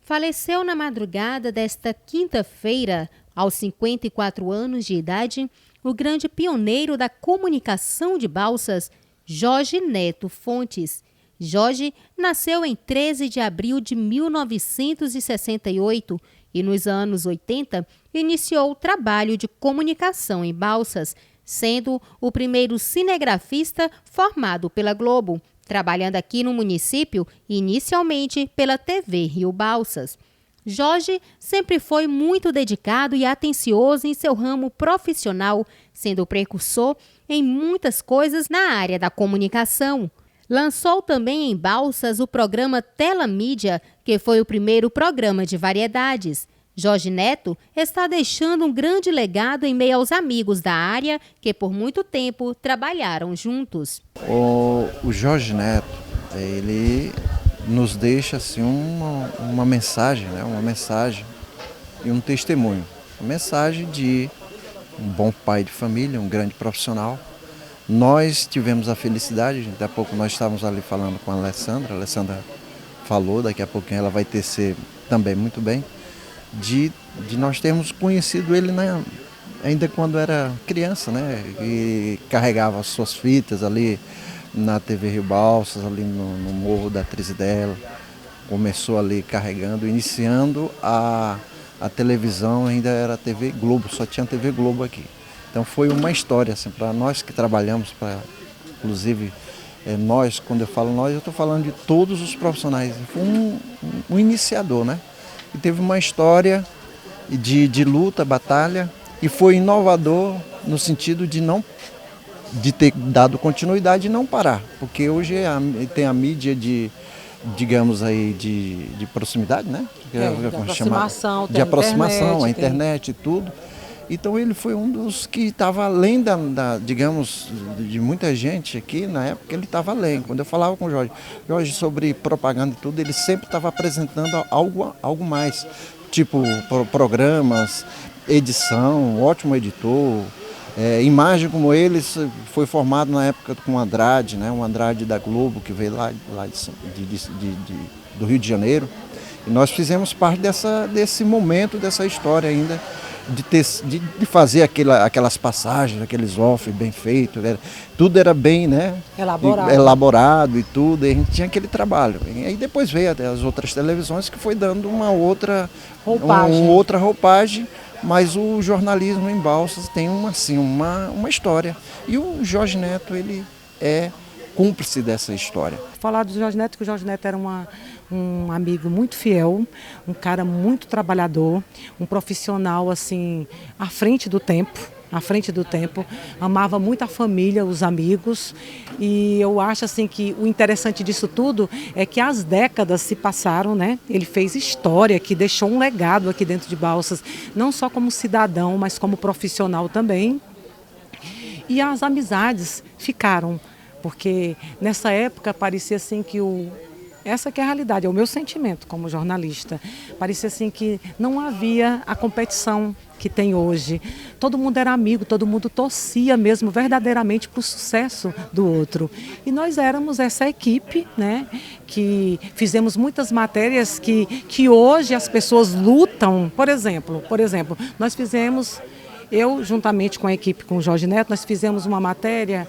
faleceu na madrugada desta quinta-feira, aos 54 anos de idade, o grande pioneiro da comunicação de Balsas, Jorge Neto Fontes. Jorge nasceu em 13 de abril de 1968 e, nos anos 80, iniciou o trabalho de comunicação em Balsas, sendo o primeiro cinegrafista formado pela Globo, trabalhando aqui no município, inicialmente pela TV Rio Balsas. Jorge sempre foi muito dedicado e atencioso em seu ramo profissional, sendo precursor em muitas coisas na área da comunicação. Lançou também em Balsas o programa Telamídia, que foi o primeiro programa de variedades. Jorge Neto está deixando um grande legado em meio aos amigos da área que por muito tempo trabalharam juntos. O Jorge Neto, ele nos deixa assim uma mensagem, né? Uma mensagem e um testemunho. Uma mensagem de um bom pai de família, um grande profissional. Nós tivemos a felicidade, daqui a pouco nós estávamos ali falando com a Alessandra falou, daqui a pouquinho ela vai tecer também muito bem, de nós termos conhecido ele ainda quando era criança, né? E carregava as suas fitas ali na TV Rio Balsas, ali no Morro da Trizidela. Começou ali carregando, iniciando a televisão, ainda era a TV Globo, só tinha TV Globo aqui. Então foi uma história assim, para nós que trabalhamos, inclusive nós, quando eu falo nós, eu estou falando de todos os profissionais. Foi um iniciador, né? E teve uma história de luta, batalha, e foi inovador no sentido de ter dado continuidade e não parar, porque hoje tem a mídia digamos aí, de proximidade, né? De aproximação, a internet e tudo. Então ele foi um dos que estava além digamos, de muita gente aqui, na época ele estava além. Quando eu falava com o Jorge sobre propaganda e tudo, ele sempre estava apresentando algo mais, tipo programas, edição, ótimo editor, imagem como ele foi formado na época com o Andrade, né? O Andrade da Globo, que veio lá do Rio de Janeiro. E nós fizemos parte desse momento, dessa história ainda, de fazer aquelas passagens, aqueles off bem feitos, tudo era bem, né, elaborado e tudo, e a gente tinha aquele trabalho. E aí depois veio as outras televisões que foi dando uma outra roupagem, mas o jornalismo em Balsas tem uma história. E o Jorge Neto, ele é cúmplice dessa história. Falar do Jorge Neto, que o Jorge Neto era um amigo muito fiel, um cara muito trabalhador, um profissional assim à frente do tempo, amava muito a família, os amigos, e eu acho assim que o interessante disso tudo é que as décadas se passaram, né? Ele fez história, que deixou um legado aqui dentro de Balsas, não só como cidadão, mas como profissional também, e as amizades ficaram. Porque nessa época parecia assim que essa que é a realidade, é o meu sentimento como jornalista. Parecia assim que não havia a competição que tem hoje. Todo mundo era amigo, todo mundo torcia mesmo verdadeiramente para o sucesso do outro. E nós éramos essa equipe, né, que fizemos muitas matérias que hoje as pessoas lutam. Por exemplo, nós fizemos, eu juntamente com a equipe, com o Jorge Neto, nós fizemos uma matéria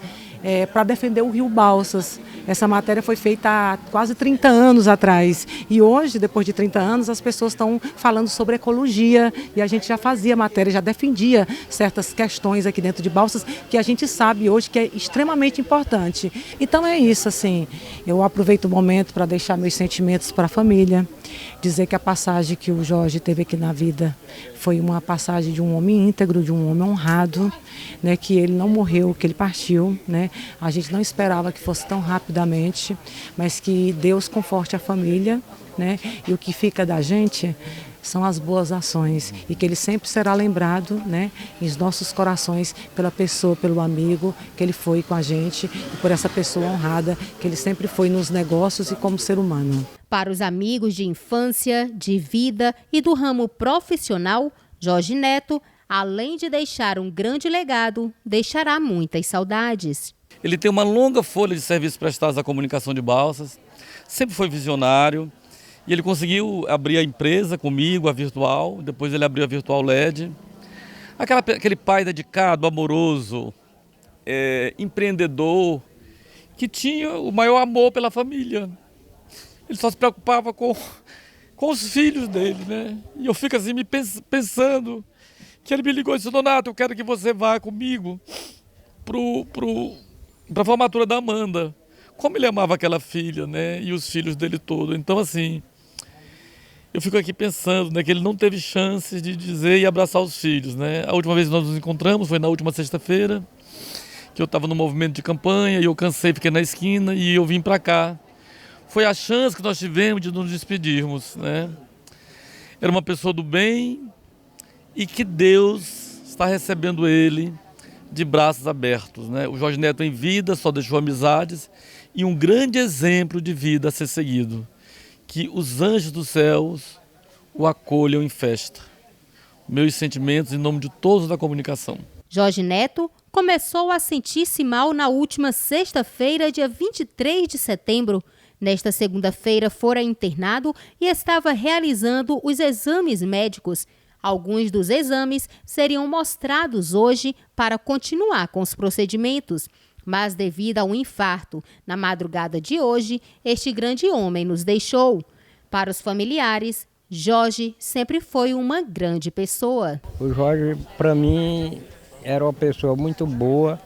para defender o Rio Balsas. Essa matéria foi feita há quase 30 anos atrás. E hoje, depois de 30 anos, as pessoas estão falando sobre ecologia. E a gente já fazia matéria, já defendia certas questões aqui dentro de Balsas, que a gente sabe hoje que é extremamente importante. Então é isso, assim. Eu aproveito o momento para deixar meus sentimentos para a família. Dizer que a passagem que o Jorge teve aqui na vida foi uma passagem de um homem íntegro, de um homem honrado, né, que ele não morreu, que ele partiu, né? A gente não esperava que fosse tão rapidamente, mas que Deus conforte a família, né? E o que fica da gente são as boas ações e que ele sempre será lembrado, né, em nossos corações pela pessoa, pelo amigo que ele foi com a gente e por essa pessoa honrada que ele sempre foi nos negócios e como ser humano. Para os amigos de infância, de vida e do ramo profissional, Jorge Neto, além de deixar um grande legado, deixará muitas saudades. Ele tem uma longa folha de serviços prestados à comunicação de Balsas, sempre foi visionário E ele conseguiu abrir a empresa comigo, a Virtual, depois ele abriu a Virtual LED. Aquele pai dedicado, amoroso, empreendedor, que tinha o maior amor pela família. Ele só se preocupava com os filhos dele, né? E eu fico assim pensando que ele me ligou e disse: Donato, eu quero que você vá comigo para a formatura da Amanda. Como ele amava aquela filha, né? E os filhos dele todos. Então, assim, eu fico aqui pensando, né, que ele não teve chances de dizer e abraçar os filhos, né? A última vez que nós nos encontramos foi na última sexta-feira, que eu estava no movimento de campanha e eu cansei, fiquei na esquina e eu vim para cá. Foi a chance que nós tivemos de nos despedirmos, né? Era uma pessoa do bem e que Deus está recebendo ele de braços abertos, né? O Jorge Neto em vida só deixou amizades e um grande exemplo de vida a ser seguido. Que os anjos dos céus o acolham em festa. Meus sentimentos em nome de todos da comunicação. Jorge Neto começou a sentir-se mal na última sexta-feira, dia 23 de setembro. Nesta segunda-feira fora internado e estava realizando os exames médicos. Alguns dos exames seriam mostrados hoje para continuar com os procedimentos. Mas devido a um infarto, na madrugada de hoje, este grande homem nos deixou. Para os familiares, Jorge sempre foi uma grande pessoa. O Jorge, para mim, era uma pessoa muito boa.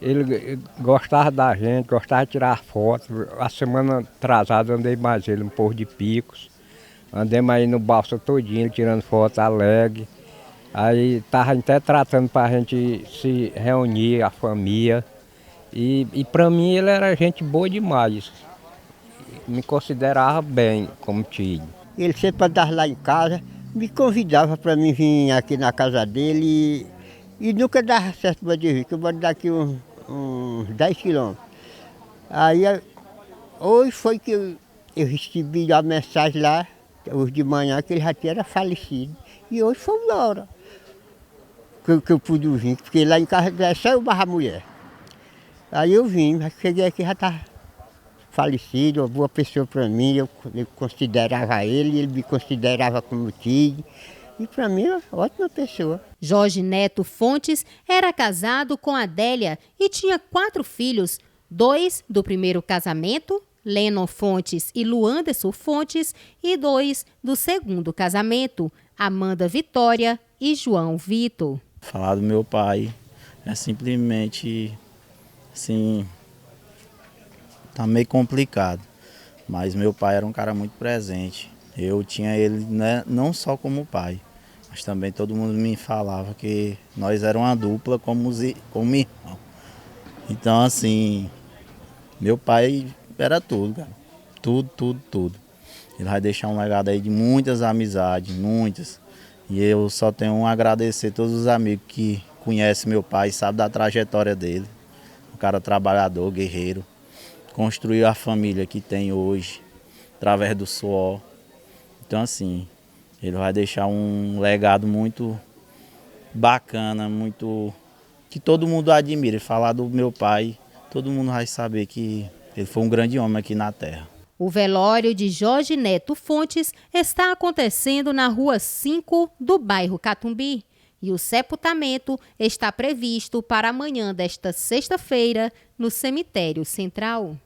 Ele gostava da gente, gostava de tirar fotos. A semana atrasada andei mais ele, um Porto de Picos. Andemos aí no Balsa todinho, tirando fotos alegre. Aí estava até tratando para a gente se reunir, a família. E para mim ele era gente boa demais. Me considerava bem como tio. Ele sempre andava lá em casa, me convidava para mim vir aqui na casa dele e nunca dava certo para vir, que eu moro daqui uns 10 quilômetros. Aí hoje foi que eu recebi a mensagem lá, hoje de manhã, que ele já tinha falecido. E hoje foi uma hora que eu pude vir, porque lá em casa é só eu barra mulher. Aí eu vim, mas cheguei aqui já estava falecido, uma boa pessoa para mim, eu considerava ele me considerava como tio. E para mim, é uma ótima pessoa. Jorge Neto Fontes era casado com Adélia e tinha 4 filhos, 2 do primeiro casamento, Lennon Fontes e Luanderson Fontes, e 2 do segundo casamento, Amanda Vitória e João Vitor. Falar do meu pai é simplesmente, assim, tá meio complicado, mas meu pai era um cara muito presente. Eu tinha ele, né, não só como pai, mas também todo mundo me falava que nós éramos uma dupla como irmão. Então, assim, meu pai era tudo, cara. Tudo. Ele vai deixar um legado aí de muitas amizades, muitas. E eu só tenho a agradecer a todos os amigos que conhecem meu pai, sabem da trajetória dele. Um cara trabalhador, guerreiro. Construiu a família que tem hoje, através do suor. Então, assim, ele vai deixar um legado muito bacana, muito que todo mundo admira. Falar do meu pai, todo mundo vai saber que ele foi um grande homem aqui na terra. O velório de Jorge Neto Fontes está acontecendo na Rua 5 do bairro Catumbi. E o sepultamento está previsto para amanhã desta sexta-feira no cemitério central.